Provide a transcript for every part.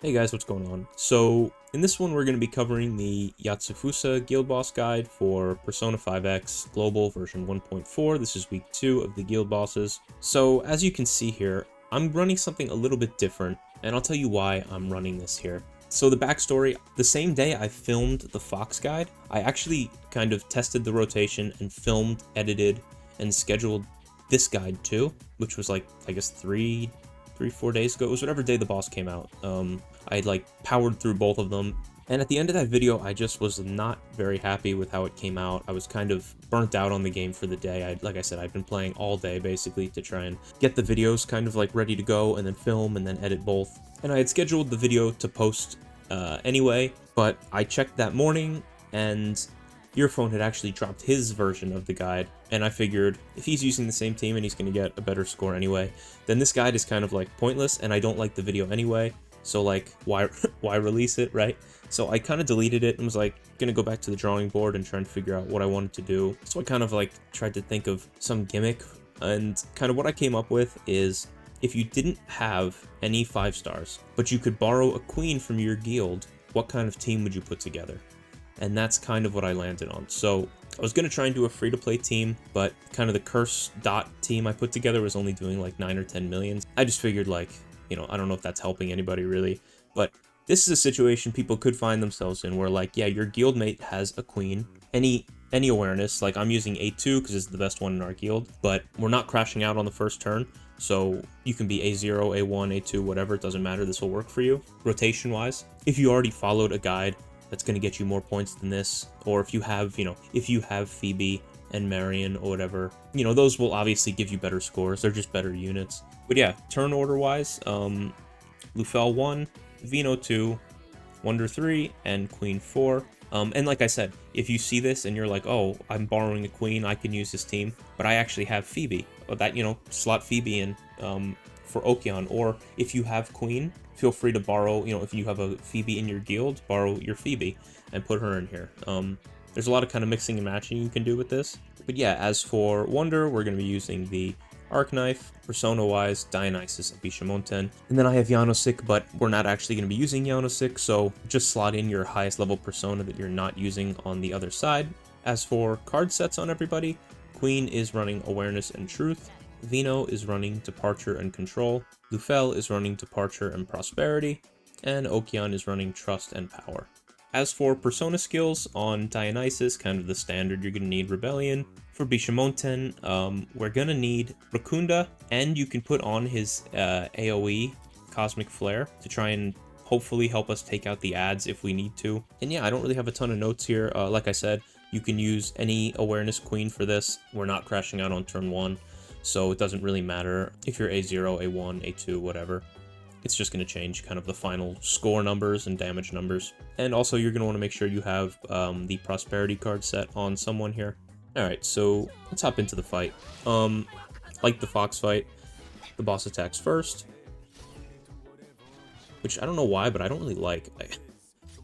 Hey guys, what's going on? So, in this one we're going to be covering the Yatsufusa Guild Boss Guide for Persona 5X Global version 1.4. This is week 2 of the Guild Bosses. So, as you can see here, I'm running something a little bit different, and I'll tell you why I'm running this here. So the backstory, the same day I filmed the Fox Guide, I actually kind of tested the rotation and filmed, edited, and scheduled this guide too, which was like, I guess 4 days ago. It was whatever day the boss came out. I like powered through both of them, and at the end of that video I just was not very happy with how it came out. I was kind of burnt out on the game for the day. Like I said, I've been playing all day basically to try and get the videos kind of like ready to go and then film and then edit both, and I had scheduled the video to post anyway, but I checked that morning and Earphone had actually dropped his version of the guide, and I figured if he's using the same team and he's going to get a better score anyway, then this guide is kind of like pointless, and I don't like the video anyway, so like why release it, right? So I kind of deleted it and was like gonna go back to the drawing board and try and figure out what I wanted to do. So I kind of like tried to think of some gimmick, and kind of what I came up with is if you didn't have any 5 stars, but you could borrow a queen from your guild, what kind of team would you put together? And that's kind of what I landed on. So I was going to try and do a free-to-play team, but kind of the curse dot team I put together was only doing like 9 or 10 million. I just figured like, you know, I don't know if that's helping anybody really, but this is a situation people could find themselves in where like, yeah, your guildmate has a queen, any awareness, like I'm using A2 because it's the best one in our guild, but we're not crashing out on the first turn. So you can be A0, A1, A2, whatever, it doesn't matter, this will work for you. Rotation wise, if you already followed a guide that's going to get you more points than this, or if you have, you know, if you have Phoebe and Marian or whatever, you know, those will obviously give you better scores. They're just better units. But yeah, turn order wise, Lufel 1, Vino 2, Wonder 3, and Queen 4. And like I said, if you see this and you're like, oh, I'm borrowing a queen, I can use this team, but I actually have Phoebe, or that, you know, slot Phoebe in for Okion, or if you have queen, feel free to borrow, you know, if you have a Phoebe in your guild, borrow your Phoebe and put her in here. There's a lot of kind of mixing and matching you can do with this. But yeah, as for Wonder, we're going to be using the Arc Knife, Persona-wise, Dionysus, Bishamonten. And then I have Yanosik, but we're not actually going to be using Yanosik, so just slot in your highest level Persona that you're not using on the other side. As for card sets on everybody, Queen is running Awareness and Truth, Vino is running Departure and Control, Lufel is running Departure and Prosperity, and Okion is running Trust and Power. As for Persona skills, on Dionysus, kind of the standard, you're going to need Rebellion. For Bishamonten, we're going to need Rakunda, and you can put on his AoE, Cosmic Flare, to try and hopefully help us take out the ads if we need to. And yeah, I don't really have a ton of notes here. Like I said, you can use any Awareness Queen for this. We're not crashing out on turn 1, so it doesn't really matter if you're A0, A1, A2, whatever. It's just going to change kind of the final score numbers and damage numbers. And also you're going to want to make sure you have the Prosperity card set on someone here. Alright, so let's hop into the fight. Like the Fox fight, the boss attacks first. Which I don't know why, but I don't really like.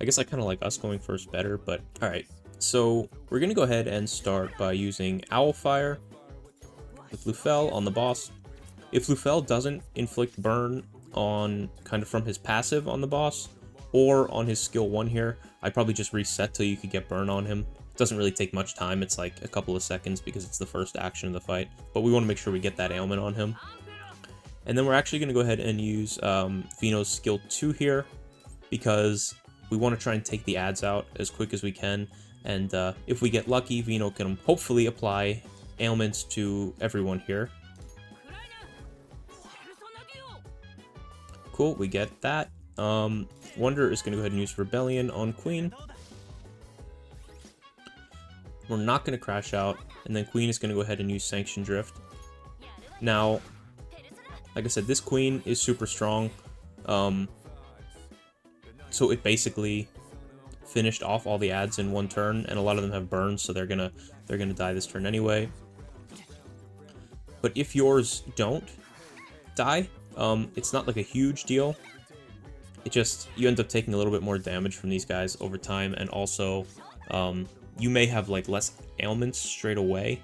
I guess I kind of like us going first better, but alright. So we're going to go ahead and start by using Owlfire with Lufel on the boss. If Lufel doesn't inflict burn on kind of from his passive on the boss or on his skill 1 here, I'd probably just reset till you could get burn on him. It doesn't really take much time, it's like a couple of seconds because it's the first action of the fight, but we want to make sure we get that ailment on him. And then we're actually going to go ahead and use Vino's skill 2 here because we want to try and take the ads out as quick as we can, and if we get lucky, Vino can hopefully apply ailments to everyone here. Cool, we get that. Wonder is going to go ahead and use Rebellion on Queen. We're not going to crash out, and then Queen is going to go ahead and use Sanction Drift. Now, like I said, this Queen is super strong, so it basically finished off all the ads in one turn, and a lot of them have burns, so they're gonna die this turn anyway. But if yours don't die, it's not like a huge deal. It just, you end up taking a little bit more damage from these guys over time, and also you may have like less ailments straight away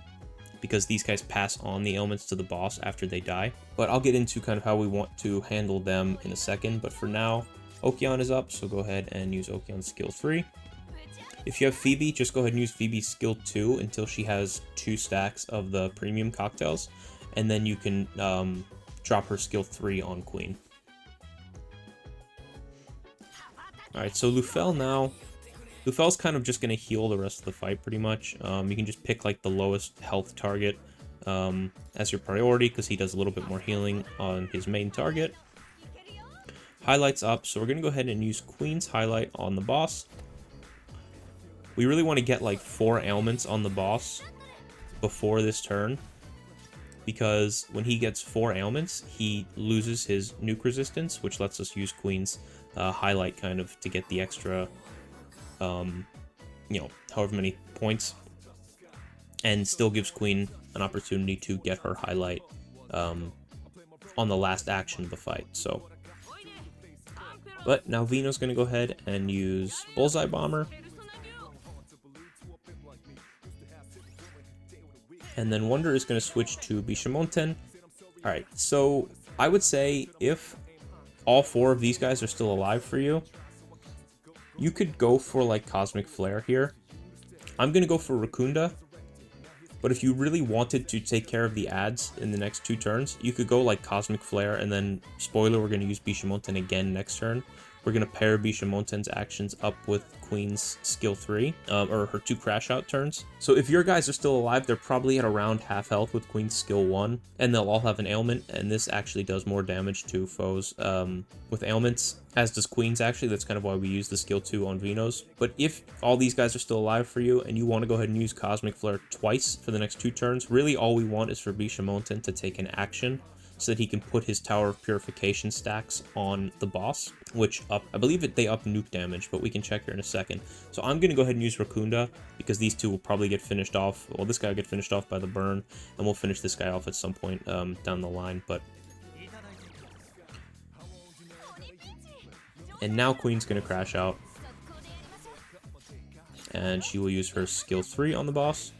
because these guys pass on the ailments to the boss after they die. But I'll get into kind of how we want to handle them in a second, but for now, Okeon is up, so go ahead and use Okeon's skill 3. If you have Phoebe, just go ahead and use Phoebe's skill 2 until she has 2 stacks of the premium cocktails, and then you can drop her skill 3 on Queen. Alright, so Lufel now. Lufel's kind of just going to heal the rest of the fight pretty much. You can just pick like the lowest health target as your priority because he does a little bit more healing on his main target. Highlight's up, so we're going to go ahead and use Queen's highlight on the boss. We really want to get like 4 ailments on the boss before this turn, because when he gets 4 ailments, he loses his nuke resistance, which lets us use Queen's highlight kind of to get the extra, you know, however many points, and still gives Queen an opportunity to get her highlight on the last action of the fight. So, but now Vino's going to go ahead and use Bullseye Bomber. And then Wonder is going to switch to Bishamonten. Alright, so I would say if all 4 of these guys are still alive for you, you could go for like Cosmic Flare here. I'm going to go for Rakunda, but if you really wanted to take care of the ads in the next 2 turns, you could go like Cosmic Flare, and then, spoiler, we're going to use Bishamonten again next turn. We're going to pair Bishamonten's actions up with Queen's skill 3, or her 2 crash out turns. So if your guys are still alive, they're probably at around half health with Queen's skill 1, and they'll all have an ailment, and this actually does more damage to foes with ailments, as does Queen's actually. That's kind of why we use the skill 2 on Vino's. But if all these guys are still alive for you, and you want to go ahead and use Cosmic Flare twice for the next 2 turns, really all we want is for Bishamonten to take an action, so that he can put his Tower of Purification stacks on the boss, which up, I believe they up nuke damage, but we can check here in a second. So I'm going to go ahead and use Rakunda, because these 2 will probably get finished off. Well, this guy will get finished off by the burn, and we'll finish this guy off at some point down the line. But and now Queen's going to crash out, and she will use her skill 3 on the boss.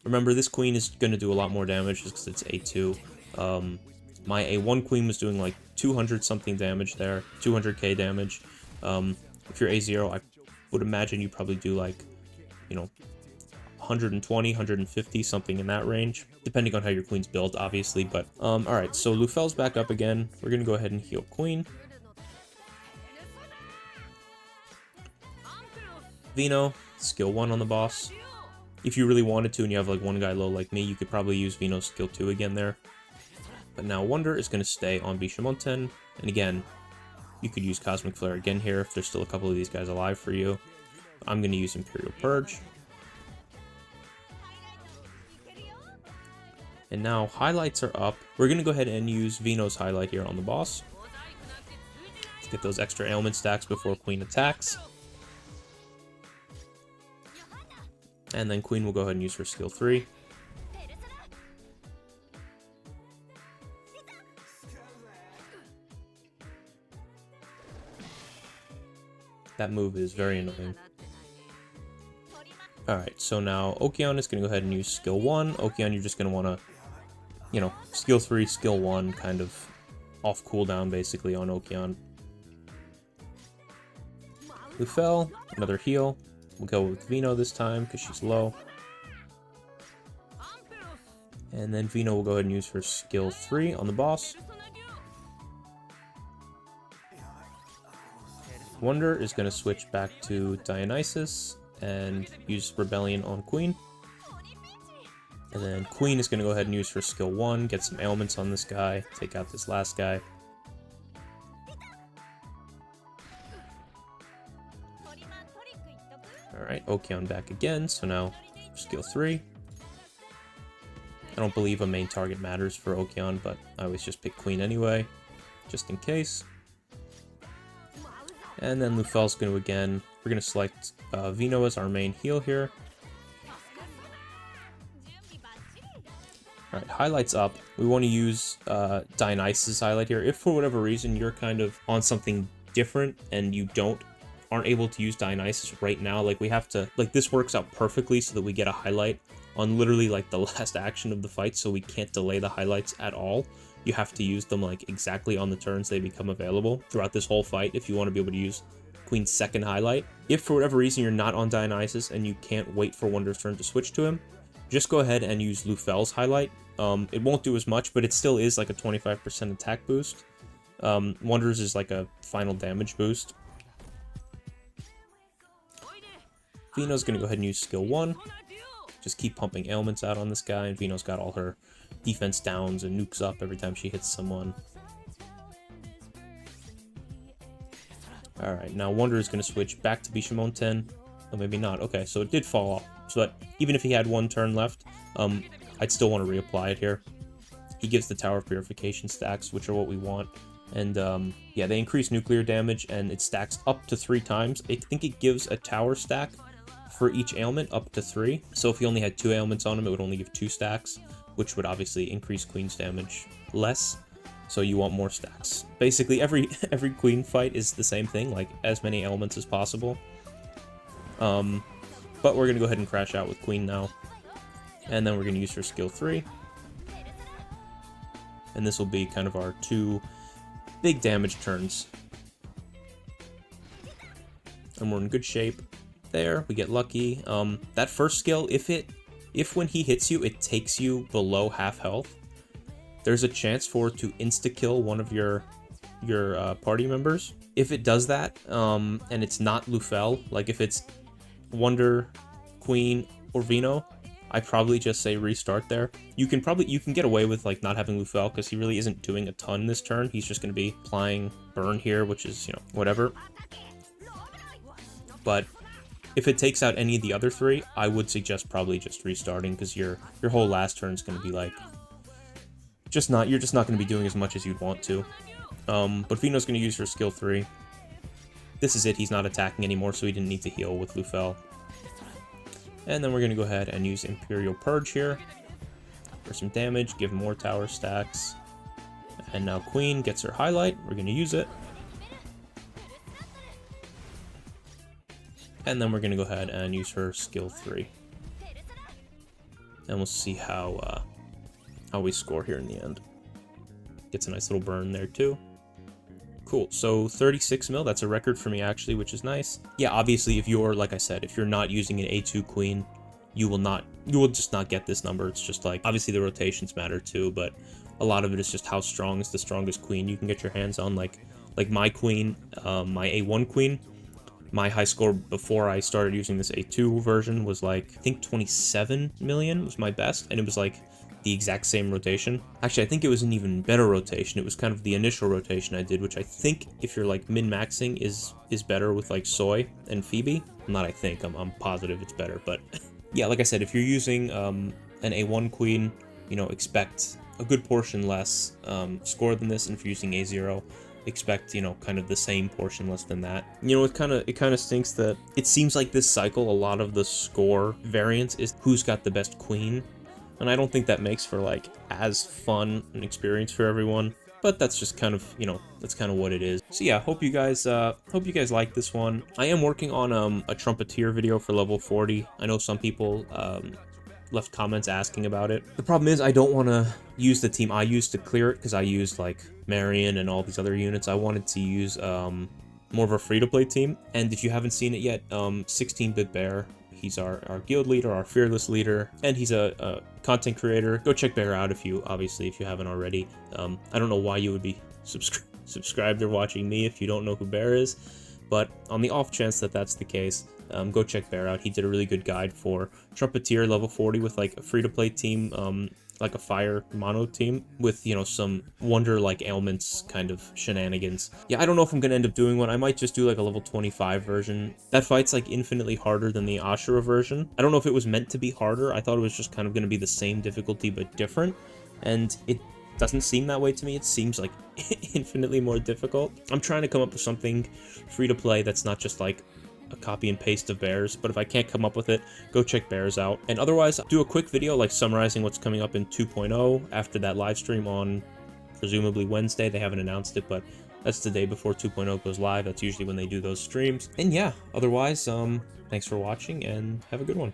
Remember, this Queen is going to do a lot more damage just because it's A2. My A1 Queen was doing like 200 something damage there, 200k damage. If you're A0, I would imagine you probably do like, you know, 120, 150, something in that range, depending on how your Queen's built, obviously. But alright, so Lufel's back up again. We're going to go ahead and heal Queen. Vino, skill 1 on the boss. If you really wanted to and you have like one guy low like me, you could probably use Vino's skill 2 again there. But now Wonder is going to stay on Bishamonten. And again, you could use Cosmic Flare again here if there's still a couple of these guys alive for you. I'm going to use Imperial Purge. And now highlights are up. We're going to go ahead and use Vino's highlight here on the boss. Let's get those extra ailment stacks before Queen attacks. And then Queen will go ahead and use her skill 3. That move is very annoying. Alright, so now Okeon is going to go ahead and use skill 1. Okeon, you're just going to want to, you know, skill 3, skill 1, kind of off cooldown basically on Okeon. Lufel, another heal. We'll go with Vino this time because she's low. And then Vino will go ahead and use her skill 3 on the boss. Wonder is going to switch back to Dionysus and use Rebellion on Queen. And then Queen is going to go ahead and use her skill 1, get some ailments on this guy, take out this last guy. Alright, Okeon back again, so now skill 3. I don't believe a main target matters for Okeon, but I always just pick Queen anyway, just in case. And then Lufel's going to again, we're going to select Vino as our main heal here. Alright, highlights up. We want to use Dionysus' highlight here. If for whatever reason you're kind of on something different and you aren't able to use Dionysus right now, like we have to, like this works out perfectly so that we get a highlight on literally like the last action of the fight, so we can't delay the highlights at all. you have to use them like exactly on the turns they become available throughout this whole fight if you want to be able to use Queen's second highlight. If for whatever reason you're not on Dionysus and you can't wait for Wonder's turn to switch to him, just go ahead and use Lufel's highlight. It won't do as much, but it still is like a 25% attack boost. Wonder's is like a final damage boost. Vino's going to go ahead and use skill 1. Just keep pumping ailments out on this guy, and Vino's got all her defense downs and nukes up every time she hits someone. Alright, now Wonder is going to switch back to Bishamon 10. Oh, maybe not. Okay, so it did fall off. So that even if he had one turn left, I'd still want to reapply it here. He gives the Tower of Purification stacks, which are what we want. And yeah, they increase nuclear damage, and it stacks up to 3 times. I think it gives a tower stack for each ailment up to 3. So if he only had 2 ailments on him, it would only give 2 stacks, which would obviously increase Queen's damage less. So you want more stacks. Basically, every Queen fight is the same thing, like as many elements as possible. But we're gonna go ahead and crash out with Queen now, and then we're gonna use her skill 3, and this will be kind of our 2 big damage turns. And we're in good shape. There, we get lucky. That first skill, if when he hits you, it takes you below half health, there's a chance for it to insta-kill one of your party members. If it does that, and it's not Lufel, like if it's Wonder, Queen, or Vino, I probably just say restart there. You can get away with like not having Lufel because he really isn't doing a ton this turn. He's just going to be applying burn here, which is, you know, whatever. But if it takes out any of the other 3, I would suggest probably just restarting, because your whole last turn is going to be like you're just not going to be doing as much as you'd want to. But Vino's going to use her skill 3. This is it. He's not attacking anymore, so he didn't need to heal with Lufel. And then we're going to go ahead and use Imperial Purge here for some damage, give more tower stacks. And now Queen gets her highlight. We're going to use it. And then we're going to go ahead and use her skill 3. And we'll see how we score here in the end. Gets a nice little burn there too. Cool, so 36 mil, that's a record for me actually, which is nice. Yeah, obviously if you're, like I said, if you're not using an A2 Queen, you will just not get this number. It's just like, obviously the rotations matter too, but a lot of it is just how strong is the strongest Queen you can get your hands on. Like my Queen, my A1 Queen, my high score before I started using this A2 version was like, I think 27 million was my best, and it was like the exact same rotation. Actually, I think it was an even better rotation. It was kind of the initial rotation I did, which I think if you're like min-maxing is better with like Soy and Phoebe. Not I think, I'm positive it's better, but yeah, like I said, if you're using an A1 Queen, you know, expect a good portion less score than this, and if you're using A0, expect, you know, kind of the same portion less than that. You know, it kind of stinks that it seems like this cycle, a lot of the score variance is who's got the best Queen. And I don't think that makes for like as fun an experience for everyone, but that's just kind of, you know, that's kind of what it is. So yeah, hope you guys like this one. I am working on a trumpeter video for level 40. I know some people left comments asking about it. The problem is I don't want to use the team I used to clear it, because I used like Marian and all these other units. I wanted to use more of a free-to-play team, and if you haven't seen it yet, 16-bit Bear, he's our guild leader, our fearless leader, and he's a content creator. Go check Bear out if you haven't already. I don't know why you would be subscribed or watching me if you don't know who Bear is, but on the off chance that that's the case, go check Bear out. He did a really good guide for Trumpeter level 40 with like a free-to-play team, like a fire mono team with, you know, some wonder-like ailments kind of shenanigans. Yeah, I don't know if I'm gonna end up doing one. I might just do like a level 25 version. That fight's like infinitely harder than the Ashura version. I don't know if it was meant to be harder. I thought it was just kind of gonna be the same difficulty but different, and it doesn't seem that way to me. It seems like infinitely more difficult. I'm trying to come up with something free-to-play that's not just like a copy and paste of Bears, but if I can't come up with it, go check Bears out. And otherwise, do a quick video like summarizing what's coming up in 2.0 after that live stream on presumably Wednesday. They haven't announced it, but that's the day before 2.0 goes live. That's usually when they do those streams. And yeah, otherwise, thanks for watching and have a good one.